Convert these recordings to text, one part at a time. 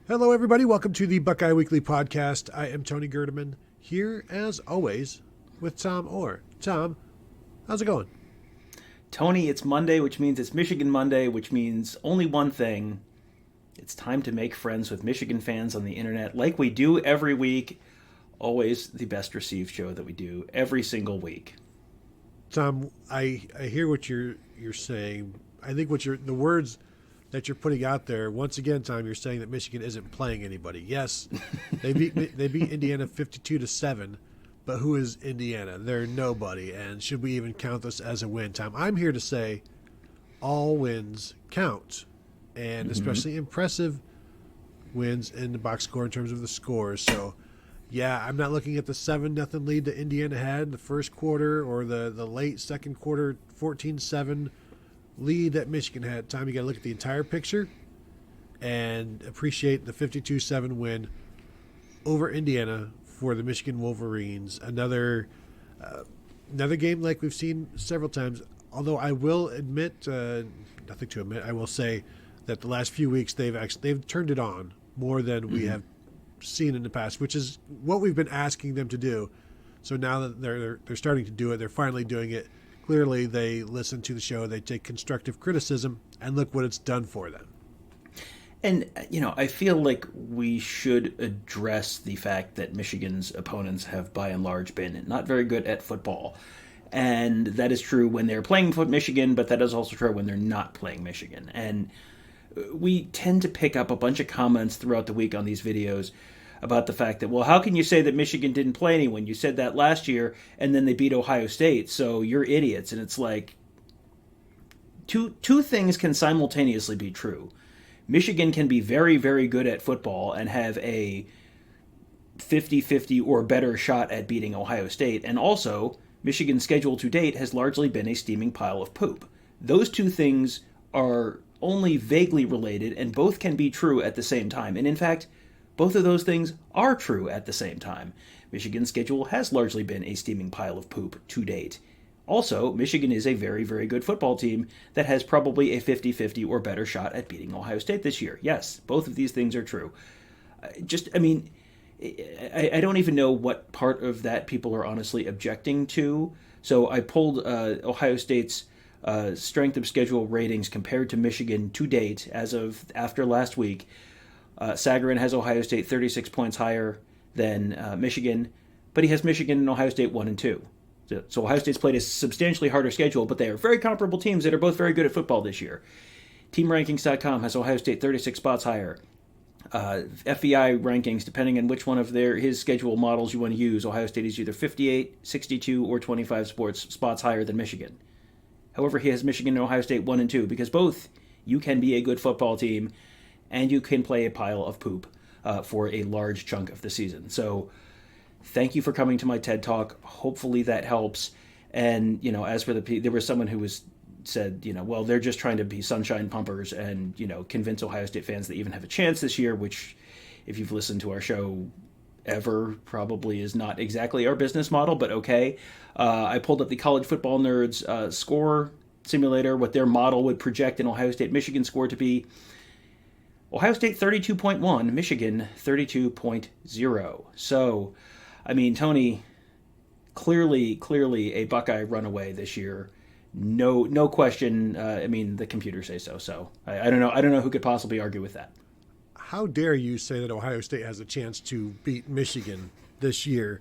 Hello, everybody. Welcome to the Buckeye Weekly Podcast. I am Tony Gerdeman, here as always with Tom Orr. Tom, how's it going? Tony, it's Monday, which means it's Michigan Monday, which means only one thing. It's time to make friends with Michigan fans on the internet like we do every week. Always the best received show that we do every single week. Tom, I hear what you're saying. I think the words that you're putting out there, once again, Tom, you're saying that Michigan isn't playing anybody. Yes, they beat Indiana 52-7, but who is Indiana? They're nobody, and should we even count this as a win, Tom? I'm here to say all wins count, and especially impressive wins in the box score in terms of the scores. So, yeah, I'm not looking at the 7-0 lead that Indiana had in the first quarter or the late second quarter 14-7 lead that Michigan had. Tom, you got to look at the entire picture and appreciate the 52-7 win over Indiana for the Michigan Wolverines. Another game like we've seen several times. Although I will admit, nothing to admit, I will say that the last few weeks they've turned it on more than we have seen in the past, which is what we've been asking them to do. So now that they're starting to do it, they're finally doing it. Clearly, they listen to the show, they take constructive criticism, and look what it's done for them. And, I feel like we should address the fact that Michigan's opponents have, by and large, been not very good at football. And that is true when they're playing for Michigan, but that is also true when they're not playing Michigan. And we tend to pick up a bunch of comments throughout the week on these videos about the fact that, well, how can you say that Michigan didn't play anyone? You said that last year, and then they beat Ohio State, so you're idiots. And it's like, two things can simultaneously be true. Michigan can be very, very good at football and have a 50-50 or better shot at beating Ohio State, and also, Michigan's schedule to date has largely been a steaming pile of poop. Those two things are only vaguely related, and both can be true at the same time. And in fact, both of those things are true at the same time. Michigan's schedule has largely been a steaming pile of poop to date. Also, Michigan is a very, very good football team that has probably a 50-50 or better shot at beating Ohio State this year. Yes, both of these things are true. I don't even know what part of that people are honestly objecting to. So I pulled Ohio State's strength of schedule ratings compared to Michigan to date as of after last week. Sagarin has Ohio State 36 points higher than Michigan, but he has Michigan and Ohio State 1 and 2. So Ohio State's played a substantially harder schedule, but they are very comparable teams that are both very good at football this year. TeamRankings.com has Ohio State 36 spots higher. FEI rankings, depending on which one of his schedule models you want to use, Ohio State is either 58, 62, or 25 spots higher than Michigan. However, he has Michigan and Ohio State 1 and 2 because both you can be a good football team and you can play a pile of poop for a large chunk of the season. So thank you for coming to my TED Talk. Hopefully that helps. And, as for there was someone who said, well, they're just trying to be sunshine pumpers and, convince Ohio State fans they even have a chance this year, which if you've listened to our show ever probably is not exactly our business model, but okay. I pulled up the College Football Nerds score simulator, what their model would project an Ohio State-Michigan score to be. Ohio State 32.1, Michigan 32.0. So, Tony, clearly a Buckeye runaway this year. No question. The computers say so. So I don't know who could possibly argue with that. How dare you say that Ohio State has a chance to beat Michigan this year?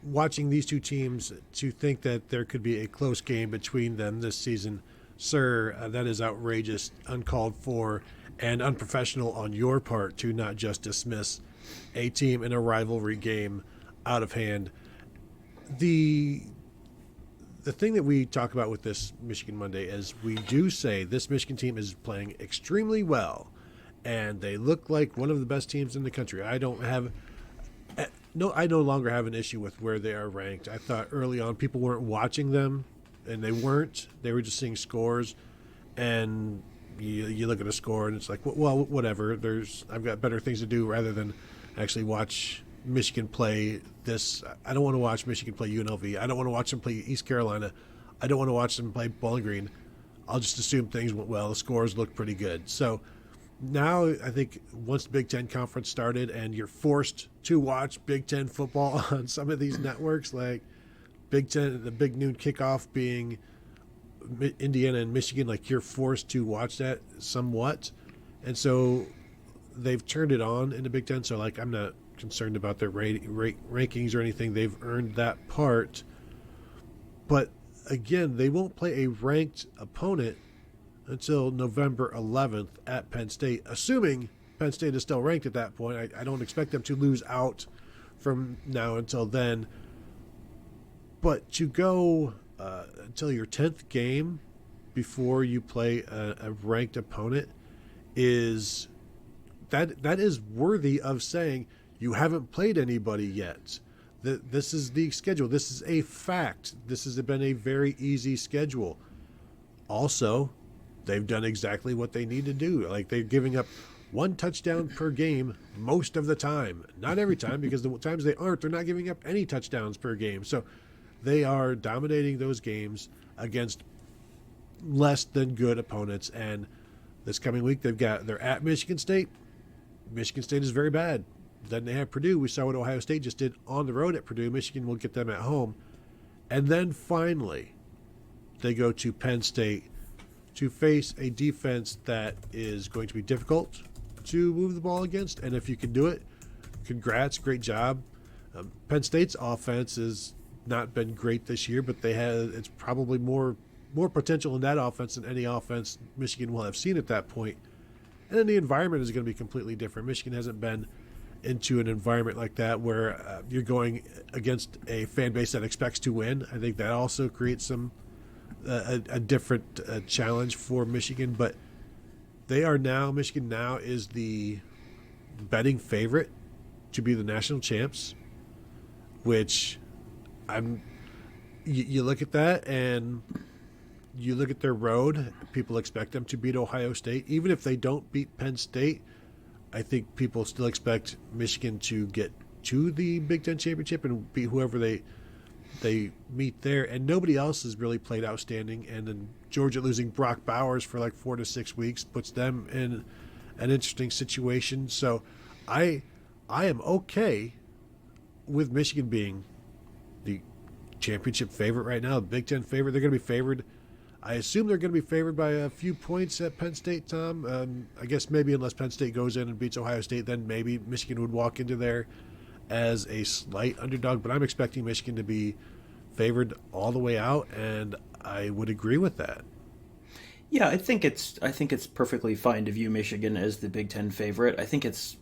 Watching these two teams, to think that there could be a close game between them this season, sir, that is outrageous, uncalled for, and unprofessional on your part to not just dismiss a team in a rivalry game out of hand. The thing that we talk about with this Michigan Monday is we do say this Michigan team is playing extremely well, and they look like one of the best teams in the country. I no longer have an issue with where they are ranked. I thought early on people weren't watching them, and they weren't. They were just seeing scores, and you look at a score and it's like, well, whatever. I've got better things to do rather than actually watch Michigan play this. I don't want to watch Michigan play UNLV. I don't want to watch them play East Carolina. I don't want to watch them play Bowling Green. I'll just assume things went well. The scores look pretty good. So now I think once the Big Ten Conference started and you're forced to watch Big Ten football on some of these networks, like Big Ten, the big noon kickoff being Indiana and Michigan, like you're forced to watch that somewhat. And so they've turned it on in the Big Ten. So like I'm not concerned about their rankings or anything. They've earned that part. But again, they won't play a ranked opponent until November 11th at Penn State, assuming Penn State is still ranked at that point. I don't expect them to lose out from now until then. But to go until your 10th game before you play a ranked opponent is that is worthy of saying you haven't played anybody yet. This is the schedule. This is a fact. This has been a very easy schedule. Also, they've done exactly what they need to do. Like they're giving up one touchdown per game most of the time. Not every time, because the times they aren't, they're not giving up any touchdowns per game. So they are dominating those games against less than good opponents. And this coming week, they're at Michigan State. Michigan State is very bad. Then they have Purdue. We saw what Ohio State just did on the road at Purdue. Michigan will get them at home. And then finally, they go to Penn State to face a defense that is going to be difficult to move the ball against. And if you can do it, congrats, great job. Penn State's offense has not been great this year, but it's probably more potential in that offense than any offense Michigan will have seen at that point. And then the environment is going to be completely different. Michigan hasn't been into an environment like that where you're going against a fan base that expects to win. I think that also creates a different challenge for Michigan. But Michigan now is the betting favorite to be the national champs, which you look at that and you look at their road. People expect them to beat Ohio State. Even if they don't beat Penn State, I think people still expect Michigan to get to the Big Ten championship and beat whoever they meet there. And nobody else has really played outstanding. And then Georgia losing Brock Bowers for like 4 to 6 weeks puts them in an interesting situation. So I am okay with Michigan being the championship favorite right now, the Big Ten favorite. They're going to be favored. I assume they're going to be favored by a few points at Penn State, Tom. I guess maybe unless Penn State goes in and beats Ohio State, then maybe Michigan would walk into there as a slight underdog. But I'm expecting Michigan to be favored all the way out, and I would agree with that. Yeah, I think it's perfectly fine to view Michigan as the Big Ten favorite. I think it's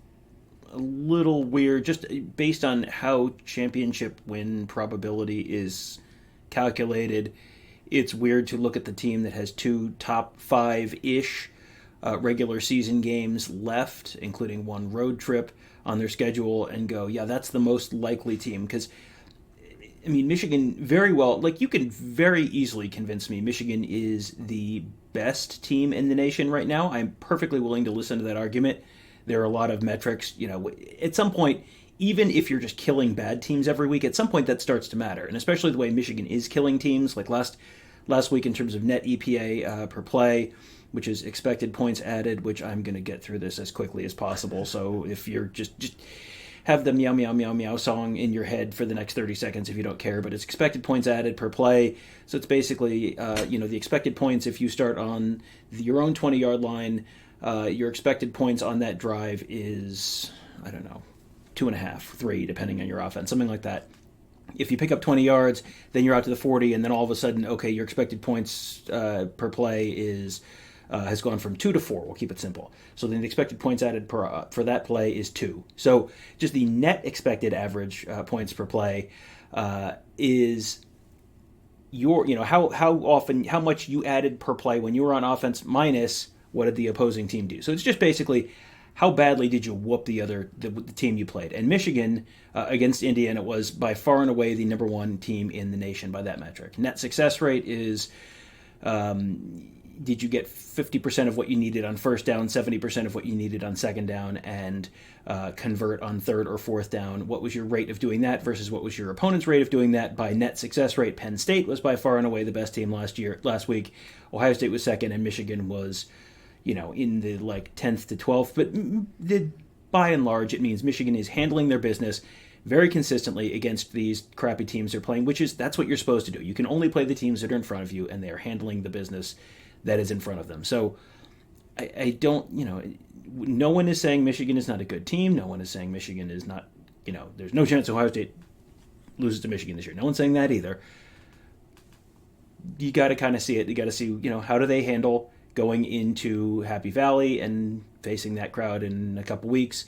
a little weird just based on how championship win probability is calculated. It's weird to look at the team that has 2 top 5-ish regular season games left, including one road trip on their schedule, and go, yeah, that's the most likely team. Because, I mean, Michigan very well, like you can very easily convince me Michigan is the best team in the nation right now. I'm perfectly willing to listen to that argument. There are a lot of metrics, at some point, even if you're just killing bad teams every week, at some point that starts to matter. And especially the way Michigan is killing teams, like last week in terms of net EPA per play, which is expected points added, which I'm going to get through this as quickly as possible. So if you're just have the meow, meow, meow, meow song in your head for the next 30 seconds if you don't care, but it's expected points added per play. So it's basically, the expected points if you start on your own 20-yard line, your expected points on that drive is, 2.5, 3, depending on your offense, something like that. If you pick up 20 yards, then you're out to the 40, and then all of a sudden, okay, your expected points per play has gone from 2 to 4. We'll keep it simple. So then the expected points added for that play is 2. So just the net expected average points per play is how much you added per play when you were on offense minus what did the opposing team do. So it's just basically how badly did you whoop the team you played? And Michigan against Indiana was by far and away the number 1 team in the nation by that metric. Net success rate is, did you get 50% of what you needed on first down, 70% of what you needed on second down, and convert on third or fourth down? What was your rate of doing that versus what was your opponent's rate of doing that? By net success rate, Penn State was by far and away the best team last week. Ohio State was second, and Michigan was in the 10th to 12th. But by and large, it means Michigan is handling their business very consistently against these crappy teams they're playing, that's what you're supposed to do. You can only play the teams that are in front of you, and they're handling the business that is in front of them. So I don't, no one is saying Michigan is not a good team. No one is saying Michigan is not, there's no chance Ohio State loses to Michigan this year. No one's saying that either. You got to kind of see it. You got to see, how do they handle going into Happy Valley and facing that crowd in a couple weeks.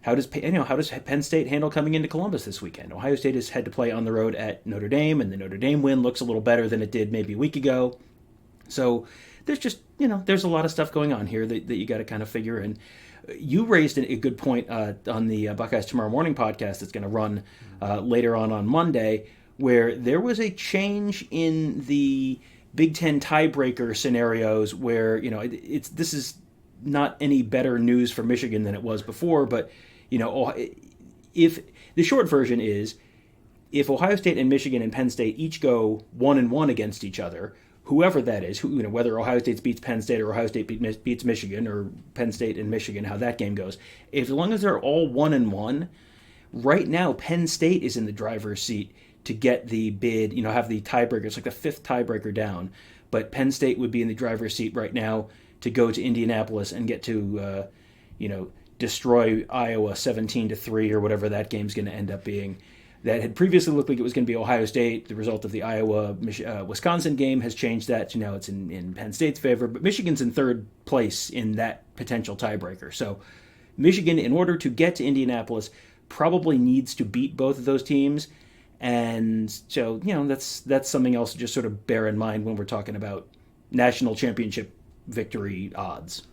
How does Penn State handle coming into Columbus this weekend? Ohio State has had to play on the road at Notre Dame, and the Notre Dame win looks a little better than it did maybe a week ago. So there's just, there's a lot of stuff going on here that you got to kind of figure in. You raised a good point on the Buckeyes Tomorrow Morning podcast that's going to run later on Monday, where there was a change in the Big Ten tiebreaker scenarios where, this is not any better news for Michigan than it was before, but if the short version is, if Ohio State and Michigan and Penn State each go 1-1 against each other, whoever that is, whether Ohio State beats Penn State or Ohio State beats Michigan, or Penn State and Michigan, how that game goes, as long as they're all 1-1, right now Penn State is in the driver's seat to get the bid, have the tiebreaker. It's like the fifth tiebreaker down, but Penn State would be in the driver's seat right now to go to Indianapolis and get to, destroy Iowa 17-3 or whatever that game's going to end up being. That had previously looked like it was going to be Ohio State. The result of the Iowa-Wisconsin game has changed that to now it's in Penn State's favor. But Michigan's in third place in that potential tiebreaker. So Michigan, in order to get to Indianapolis, probably needs to beat both of those teams. And so, that's something else to just sort of bear in mind when we're talking about national championship victory odds.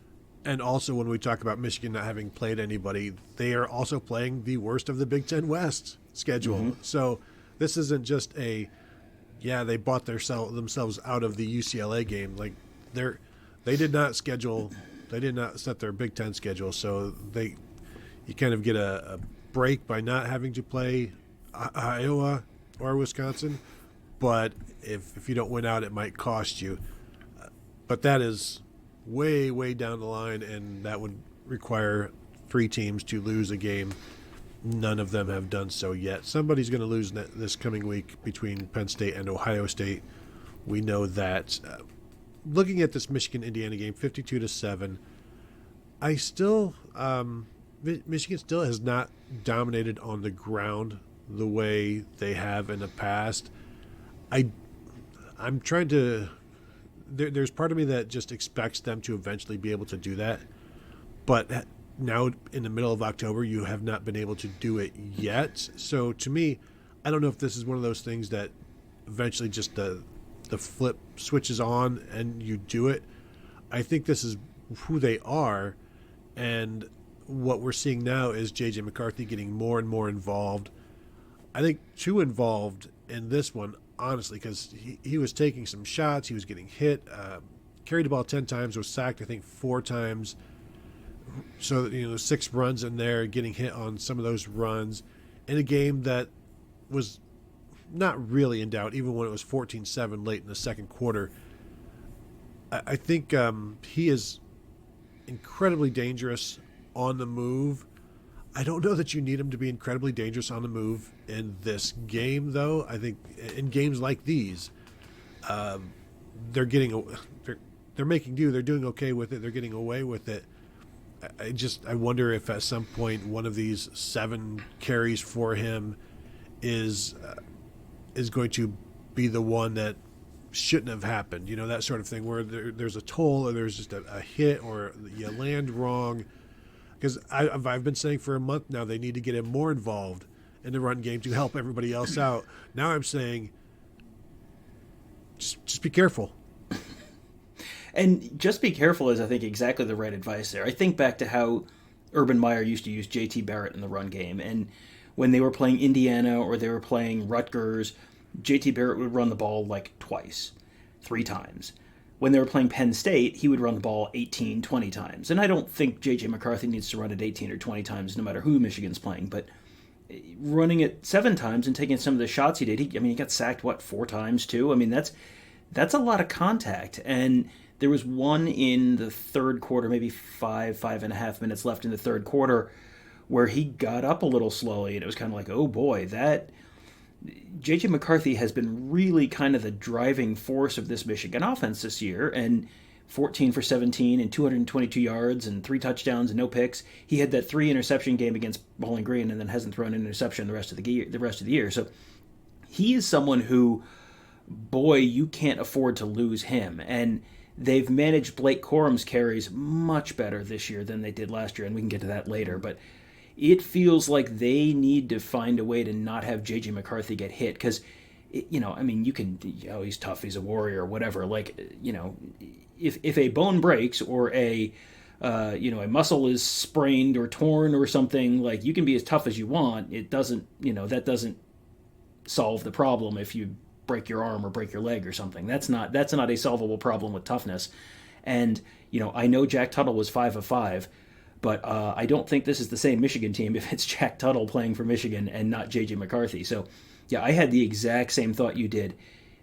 And also, when we talk about Michigan not having played anybody, they are also playing the worst of the Big Ten West schedule. Mm-hmm. So this isn't just they bought themselves out of the UCLA game. Like they did not set their Big Ten schedule. So you kind of get a break by not having to play Iowa or Wisconsin. But if you don't win out, it might cost you. But that is way, way down the line, and that would require 3 teams to lose a game. None of them have done so yet. Somebody's going to lose this coming week between Penn State and Ohio State. We know that. Looking at this Michigan-Indiana game, 52-7, Michigan still has not dominated on the ground the way they have in the past. I'm trying to... There's part of me that just expects them to eventually be able to do that. But now in the middle of October, you have not been able to do it yet. So to me, I don't know if this is one of those things that eventually just the flip switches on and you do it. I think this is who they are. And what we're seeing now is JJ McCarthy getting more and more involved. I think too involved in this one, honestly, because he was taking some shots. He was getting hit, carried the ball 10 times, was sacked, I think, 4 times. So, 6 runs in there, getting hit on some of those runs in a game that was not really in doubt, even when it was 14-7 late in the second quarter. I think he is incredibly dangerous on the move. I don't know that you need him to be incredibly dangerous on the move in this game, though. I think in games like these, they're making do. They're doing okay with it. They're getting away with it. I wonder if at some point one of these 7 carries for him is going to be the one that shouldn't have happened. That sort of thing where there's a toll or there's just a hit or you land wrong. Because I've been saying for a month now they need to get him more involved in the run game to help everybody else out. Now I'm saying just be careful. And just be careful is, I think, exactly the right advice there. I think back to how Urban Meyer used to use J.T. Barrett in the run game. And when they were playing Indiana or they were playing Rutgers, J.T. Barrett would run the ball like twice, 3 times. When they were playing Penn State, he would run the ball 18, 20 times. And I don't think JJ McCarthy needs to run it 18 or 20 times no matter who Michigan's playing. But running it 7 times and taking some of the shots he did, he got sacked, 4 times too? I mean, that's a lot of contact. And There was one in the third quarter, maybe 5.5 minutes left in the third quarter, where he got up a little slowly, and it was kind of like, oh boy, that JJ McCarthy has been really kind of the driving force of this Michigan offense this year, and 14 for 17 and 222 yards and 3 touchdowns and no picks. He had that 3 interception game against Bowling Green and then hasn't thrown an interception the rest of the year. So he is someone who, boy, you can't afford to lose him. And they've managed Blake Corum's carries much better this year than they did last year, and we can get to that later. But it feels like they need to find a way to not have J.J. McCarthy get hit because, you can, he's tough, he's a warrior, whatever. If a bone breaks or a muscle is sprained or torn or something, like, you can be as tough as you want. It doesn't, that doesn't solve the problem if you break your arm or break your leg or something. That's not a solvable problem with toughness. And, I know Jack Tuttle was 5 of 5, but I don't think this is the same Michigan team if it's Jack Tuttle playing for Michigan and not J.J. McCarthy. So, yeah, I had the exact same thought you did.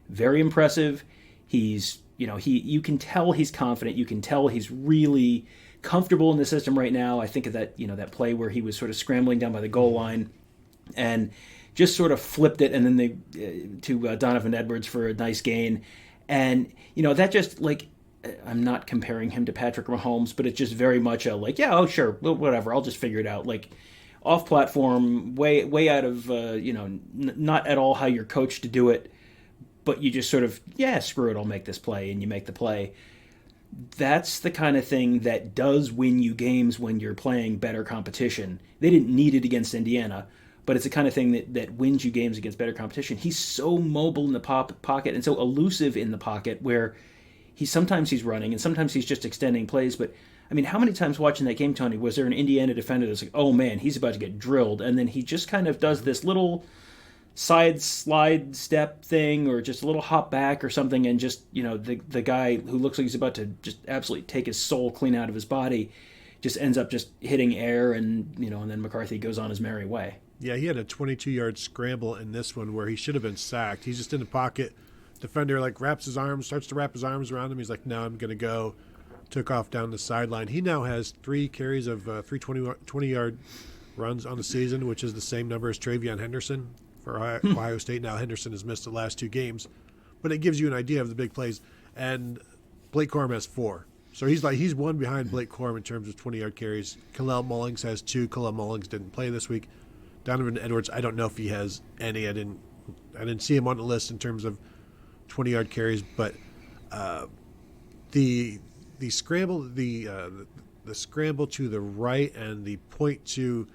Very impressive. He's, you can tell he's confident. You can tell he's really comfortable in the system right now. I think of that, that play where he was sort of scrambling down by the goal line and just sort of flipped it, and then to Donovan Edwards for a nice gain. And, that just, like, I'm not comparing him to Patrick Mahomes, but it's just very much a, like, yeah, oh, sure, whatever, I'll just figure it out. Like, off-platform, way out of, not at all how you're coached to do it, but you just sort of, yeah, screw it, I'll make this play, and you make the play. That's the kind of thing that does win you games when you're playing better competition. They didn't need it against Indiana, but it's the kind of thing that wins you games against better competition. He's so mobile in the pocket and so elusive in the pocket where sometimes he's running and sometimes he's just extending plays. But, I mean, how many times watching that game, Tony, was there an Indiana defender that's like, oh, man, he's about to get drilled, and then he just kind of does this little side slide step thing or just a little hop back or something, and just, the guy who looks like he's about to just absolutely take his soul clean out of his body just ends up just hitting air, and then McCarthy goes on his merry way. Yeah, he had a 22-yard scramble in this one where he should have been sacked. He's just in the pocket. Defender, starts to wrap his arms around him. He's like, no, I'm going to go. Took off down the sideline. He now has 3 carries of 3 20-yard runs on the season, which is the same number as Travion Henderson for Ohio State. Now, Henderson has missed the last 2 games, but it gives you an idea of the big plays. And Blake Corum has 4. So he's one behind Blake Corum in terms of 20-yard carries. Kalel Mullings has 2. Kalel Mullings didn't play this week. Donovan Edwards, I don't know if he has any. I didn't see him on the list in terms of 20-yard carries, but the scramble to the right and the point to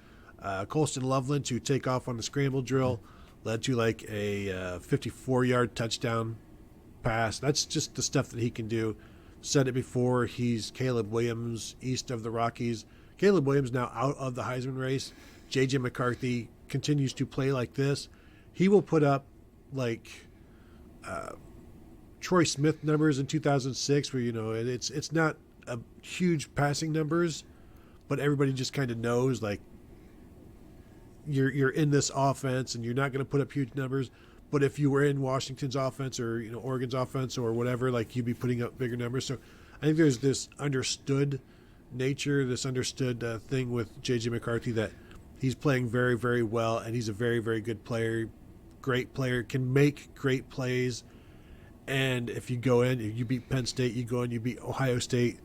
Colston Loveland to take off on the scramble drill led to like a 54-yard touchdown pass. That's just the stuff that he can do. Said it before, he's Caleb Williams east of the Rockies. Caleb Williams now out of the Heisman race. JJ McCarthy continues to play like this. He will put up like Troy Smith numbers in 2006 where, it's not a huge passing numbers, but everybody just kind of knows, like, you're in this offense and you're not going to put up huge numbers. But if you were in Washington's offense or, Oregon's offense or whatever, like, you'd be putting up bigger numbers. So I think there's this understood nature, this understood thing with JJ McCarthy that he's playing very, very well, and he's a very, very good player, great player, can make great plays. And if you go in, if you beat Penn State, you go in, you beat Ohio State,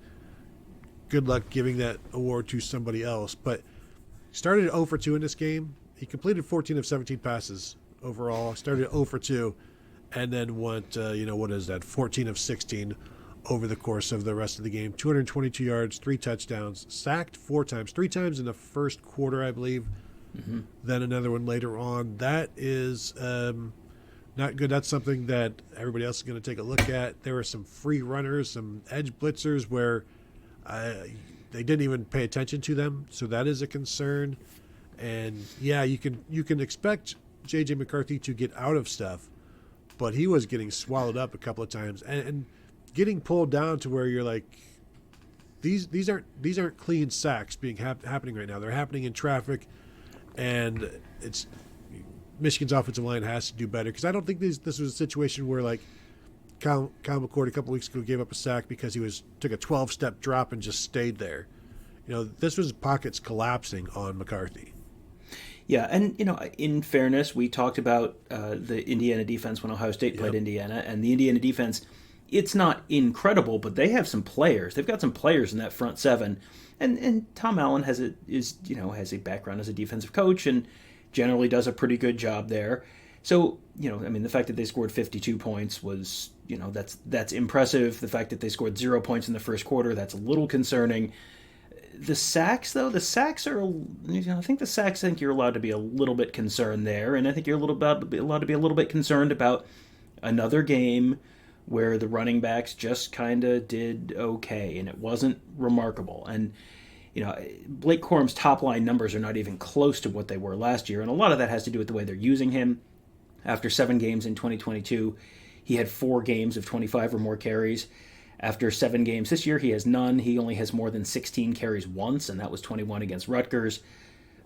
good luck giving that award to somebody else. But started at 0 for 2 in this game. He completed 14 of 17 passes overall. Started at 0 for 2 and then went, 14 of 16 over the course of the rest of the game. 222 yards, 3 touchdowns, sacked 4 times, 3 times in the first quarter, I believe. Mm-hmm. Then another one later on. That is not good. That's something that everybody else is going to take a look at. There were some free runners, some edge blitzers where they didn't even pay attention to them, so that is a concern. And yeah, you can expect JJ McCarthy to get out of stuff, but he was getting swallowed up a couple of times and getting pulled down to where you're like, these aren't clean sacks happening right now. They're happening in traffic, and it's Michigan's offensive line has to do better, because I don't think this was a situation where, like, Kyle McCord a couple weeks ago gave up a sack because he took a 12-step drop and just stayed there. This was pockets collapsing on McCarthy. Yeah, and, in fairness, we talked about the Indiana defense when Ohio State played Indiana, and the Indiana defense, it's not incredible, but they have some players. They've got some players in that front seven. And Tom Allen has a background as a defensive coach and generally does a pretty good job there. So, the fact that they scored 52 points was, that's impressive. The fact that they scored 0 points in the first quarter, that's a little concerning. The sacks, though, I think you're allowed to be a little bit concerned there, and I think you're allowed to be a little bit concerned about another game where the running backs just kind of did okay, and it wasn't remarkable. And, Blake Corum's top-line numbers are not even close to what they were last year, and a lot of that has to do with the way they're using him. After 7 games in 2022, he had 4 games of 25 or more carries. After 7 games this year, he has none. He only has more than 16 carries once, and that was 21 against Rutgers.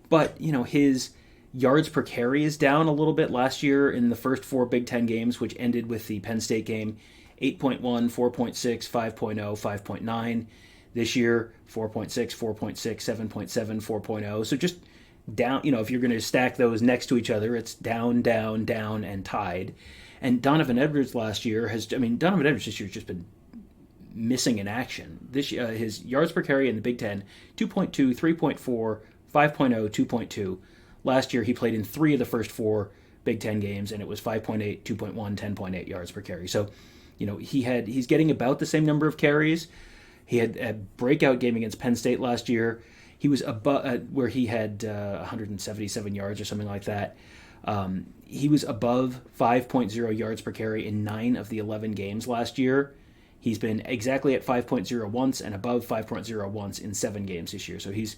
But, his yards per carry is down a little bit last year in the first 4 Big Ten games, which ended with the Penn State game, 8.1, 4.6, 5.0, 5.9. This year, 4.6, 4.6, 7.7, 4.0. So just down, if you're going to stack those next to each other, it's down, down, down, and tied. And Donovan Edwards this year has just been missing in action. This his yards per carry in the Big Ten, 2.2, 3.4, 5.0, 2.2. Last year he played in 3 of the first 4 Big Ten games, and it was 5.8, 2.1, 10.8 yards per carry. So, he's getting about the same number of carries. He had a breakout game against Penn State last year. He was above where he had 177 yards or something like that. He was above 5.0 yards per carry in 9 of the 11 games last year. He's been exactly at 5.0 once and above 5.0 once in 7 games this year. So he's,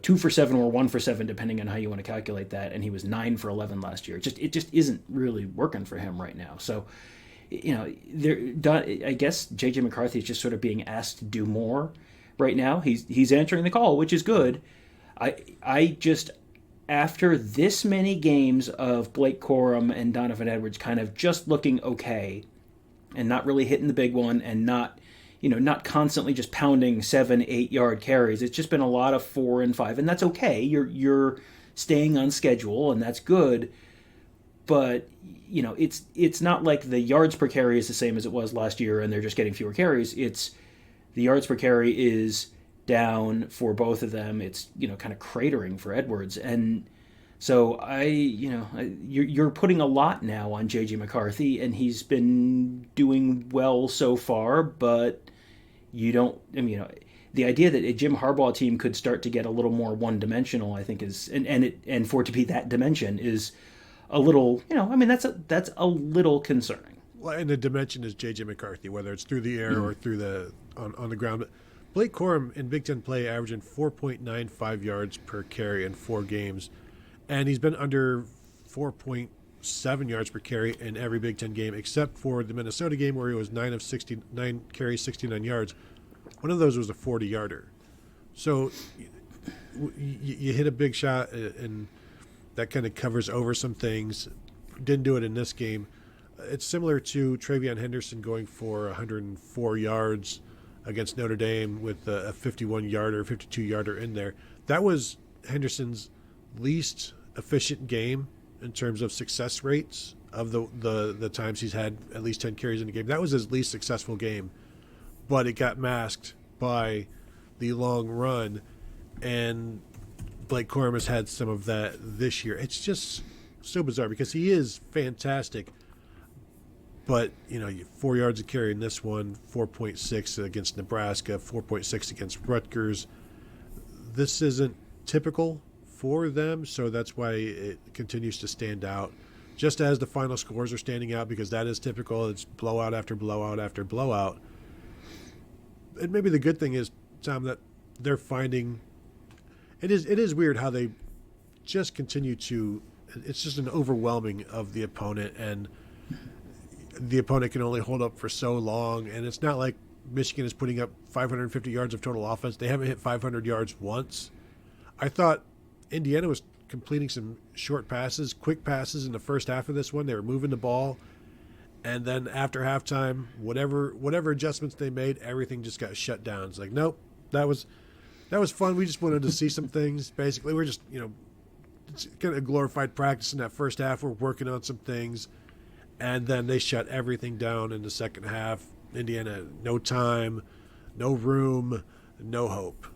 2 for 7 or 1 for 7, depending on how you want to calculate that. And he was 9 for 11 last year. It just isn't really working for him right now. So, I guess JJ McCarthy is just sort of being asked to do more right now. He's answering the call, which is good. I just, after this many games of Blake Corum and Donovan Edwards kind of just looking okay, and not really hitting the big one, and not constantly just pounding 7-8 yard carries. It's just been a lot of 4 and 5, and that's okay. You're staying on schedule, and that's good. But it's not like the yards per carry is the same as it was last year, and they're just getting fewer carries. It's the yards per carry is down for both of them. It's kind of cratering for Edwards, and so you're putting a lot now on JJ McCarthy, and he's been doing well so far, but the idea that a Jim Harbaugh team could start to get a little more one-dimensional, I think is, and for it to be that dimension is a little, that's a little concerning. Well, and the dimension is JJ McCarthy, whether it's through the air or through on the ground. But Blake Corum in Big Ten play averaging 4.95 yards per carry in 4 games. And he's been under 4.7 yards per carry in every Big Ten game, except for the Minnesota game where he was 9 of 69 carries, 69 yards. One of those was a 40-yarder. So you hit a big shot, and that kind of covers over some things. Didn't do it in this game. It's similar to Travion Henderson going for 104 yards against Notre Dame with a 51-yarder, 52-yarder in there. That was Henderson's least efficient game in terms of success rates of the times he's had at least 10 carries in a game. That was his least successful game, but it got masked by the long run, and Blake Corum has had some of that this year. It's just so bizarre because he is fantastic, but 4 yards a carry in this one, 4.6 against Nebraska, 4.6 against Rutgers. This isn't typical for them, so that's why it continues to stand out. Just as the final scores are standing out, because that is typical. It's blowout after blowout after blowout. And maybe the good thing is, Tom, that they're finding it is weird how they just continue to. It's just an overwhelming of the opponent, and the opponent can only hold up for so long. And it's not like Michigan is putting up 550 yards of total offense. They haven't hit 500 yards once. I thought Indiana was completing some short passes, quick passes in the first half of this one. They were moving the ball, And then after halftime, whatever adjustments they made, everything just got shut down. It's like, nope, that was fun. We just wanted to see some things. Basically, we're just, it's kind of glorified practice in that first half. We're working on some things. And then they shut everything down in the second half. Indiana, no time, no room, no hope.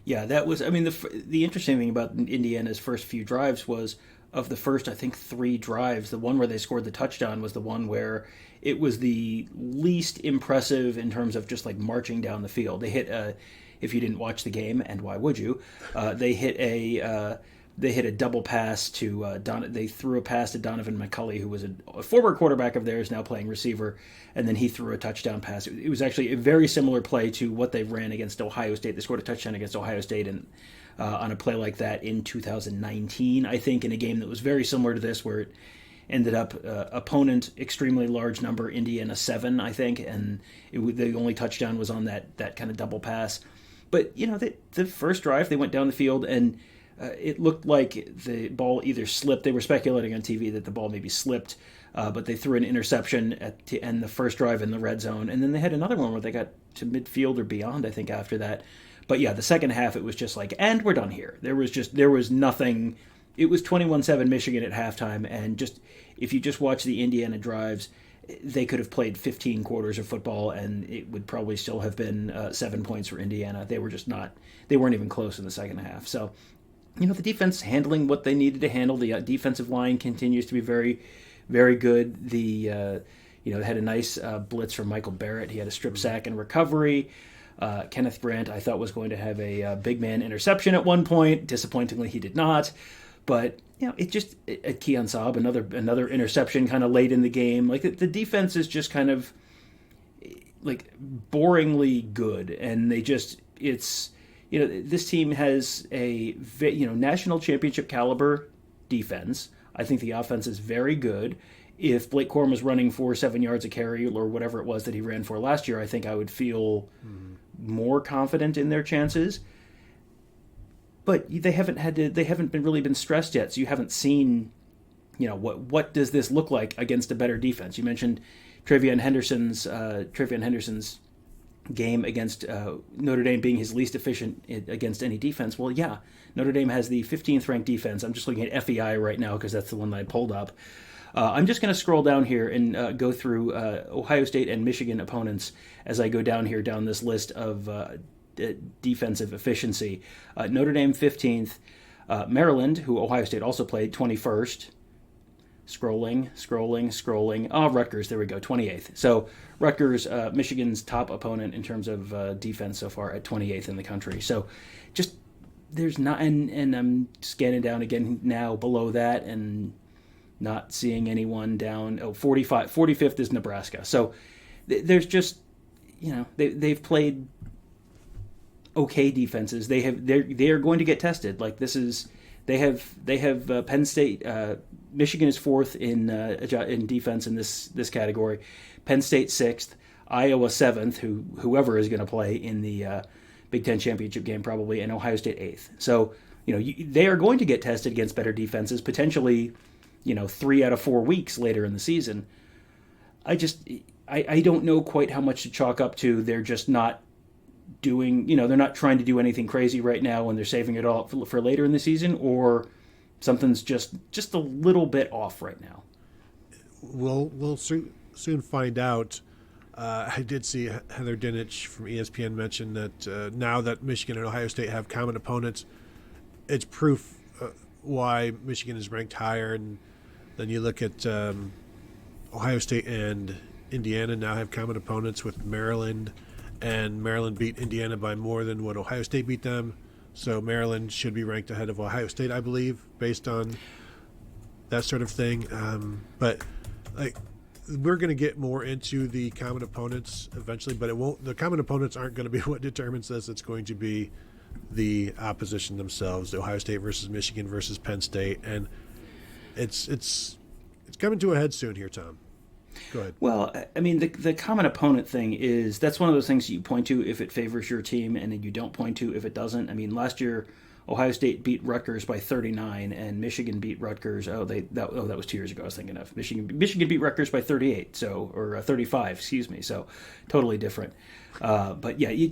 Yeah, that was. I mean, the interesting thing about Indiana's first few drives was, of the first, I think, 3 drives, the one where they scored the touchdown was the one where it was the least impressive in terms of just like marching down the field. They hit if you didn't watch the game, and why would you? They hit a double pass to They threw a pass to Donovan McCulley, who was a former quarterback of theirs, now playing receiver, and then he threw a touchdown pass. It was actually a very similar play to what they ran against Ohio State. They scored a touchdown against Ohio State on a play like that in 2019, I think, in a game that was very similar to this, where it ended up opponent extremely large number, Indiana 7, I think, and the only touchdown was on that kind of double pass. But the first drive, they went down the field and it looked like the ball either slipped. They were speculating on TV that the ball maybe slipped, but they threw an interception to end the first drive in the red zone. And then they had another one where they got to midfield or beyond, I think, after that. But yeah, the second half, it was just like, and we're done here. There was nothing. It was 21-7 Michigan at halftime. And if you just watch the Indiana drives, they could have played 15 quarters of football and it would probably still have been 7 points for Indiana. They weren't even close in the second half. So, the defense handling what they needed to handle. The defensive line continues to be very, very good. They had a nice blitz from Michael Barrett. He had a strip sack and recovery. Kenneth Grant, I thought, was going to have a big man interception at one point. Disappointingly, he did not. But Keon Saab, another interception kind of late in the game. Like the defense is just kind of like boringly good, and this team has a national championship caliber defense. I think the offense is very good. If Blake Corum was running for 7 yards a carry or whatever it was that he ran for last year, I think I would feel more confident in their chances. But they haven't really been stressed yet, so you haven't seen, what does this look like against a better defense? You mentioned Travion Henderson's game against Notre Dame being his least efficient against any defense. Well, yeah, Notre Dame has the 15th ranked defense. I'm just looking at FEI right now because that's the one that I pulled up. I'm just going to scroll down here and go through Ohio State and Michigan opponents as I go down this list of defensive efficiency. Notre Dame 15th, Maryland, who Ohio State also played, 21st. Scrolling. Rutgers, there we go, 28th. So Rutgers, Michigan's top opponent in terms of defense so far, at 28th in the country. So just there's not, and I'm scanning down again now below that and not seeing anyone down. 45th is Nebraska. So there's just, they've played okay defenses. They are going to get tested. Like they have Penn State. Michigan is 4th in defense in this category. Penn State 6th. Iowa 7th. Whoever is going to play in the Big Ten championship game probably, and Ohio State 8th. So they are going to get tested against better defenses. Potentially, 3 out of 4 weeks later in the season. I don't know quite how much to chalk up to. They're just not doing, they're not trying to do anything crazy right now and they're saving it all for later in the season, or something's just a little bit off right now. We'll soon find out. I did see Heather Dinich from ESPN mention that now that Michigan and Ohio State have common opponents, it's proof why Michigan is ranked higher. And then you look at Ohio State and Indiana now have common opponents with Maryland, and Maryland beat Indiana by more than what Ohio State beat them. So Maryland should be ranked ahead of Ohio State, I believe, based on that sort of thing. But we're going to get more into the common opponents eventually, but it won't. The common opponents aren't going to be what determines this. It's going to be the opposition themselves, the Ohio State versus Michigan versus Penn State, and it's coming to a head soon here, Tom. Go ahead. Well, I mean, the common opponent thing that's one of those things you point to if it favors your team, and then you don't point to if it doesn't. I mean, last year Ohio State beat Rutgers by 39, and Michigan beat Rutgers. That was 2 years ago. I was thinking of Michigan beat Rutgers by 38, or 35, excuse me. So totally different. But yeah,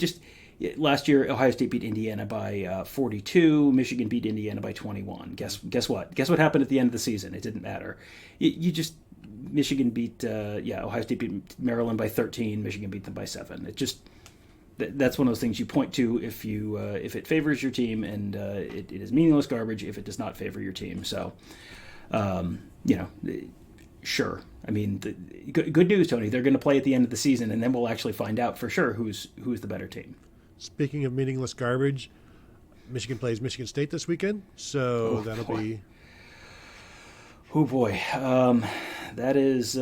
last year Ohio State beat Indiana by 42. Michigan beat Indiana by 21. Guess what? Guess what happened at the end of the season? It didn't matter. Michigan beat Ohio State beat Maryland by 13. Michigan beat them by 7. That's one of those things you point to if it favors your team, and it is meaningless garbage if it does not favor your team. So, sure. I mean, good news, Tony. They're going to play at the end of the season, and then we'll actually find out for sure who's the better team. Speaking of meaningless garbage, Michigan plays Michigan State this weekend, so that'll be. Oh boy, that is.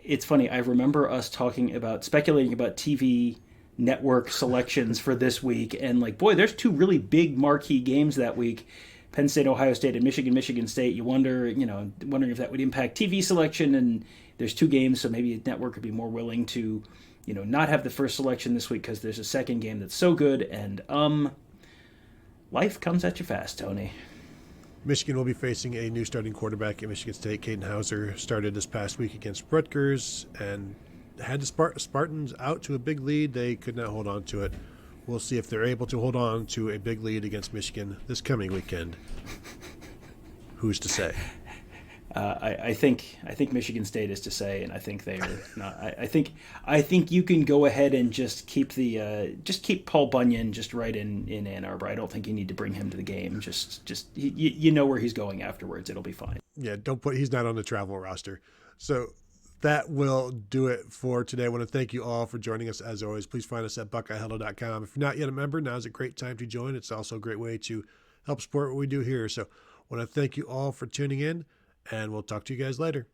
It's funny. I remember us speculating about TV network selections for this week, and there's two really big marquee games that week: Penn State, Ohio State, and Michigan State. You wondering if that would impact TV selection. And there's two games, so maybe a network would be more willing to, not have the first selection this week because there's a second game that's so good. And life comes at you fast, Tony. Michigan will be facing a new starting quarterback at Michigan State. Caden Hauser started this past week against Rutgers and had the Spartans out to a big lead. They could not hold on to it. We'll see if they're able to hold on to a big lead against Michigan this coming weekend. Who's to say? I think Michigan State is to say, and I think they are not. I think you can go ahead and just keep Paul Bunyan just right in Ann Arbor. I don't think you need to bring him to the game. Just you know where he's going afterwards. It'll be fine. Yeah, he's not on the travel roster. So that will do it for today. I want to thank you all for joining us. As always, please find us at BuckeyeHello.com. If you're not yet a member, now's a great time to join. It's also a great way to help support what we do here. So I want to thank you all for tuning in, and we'll talk to you guys later.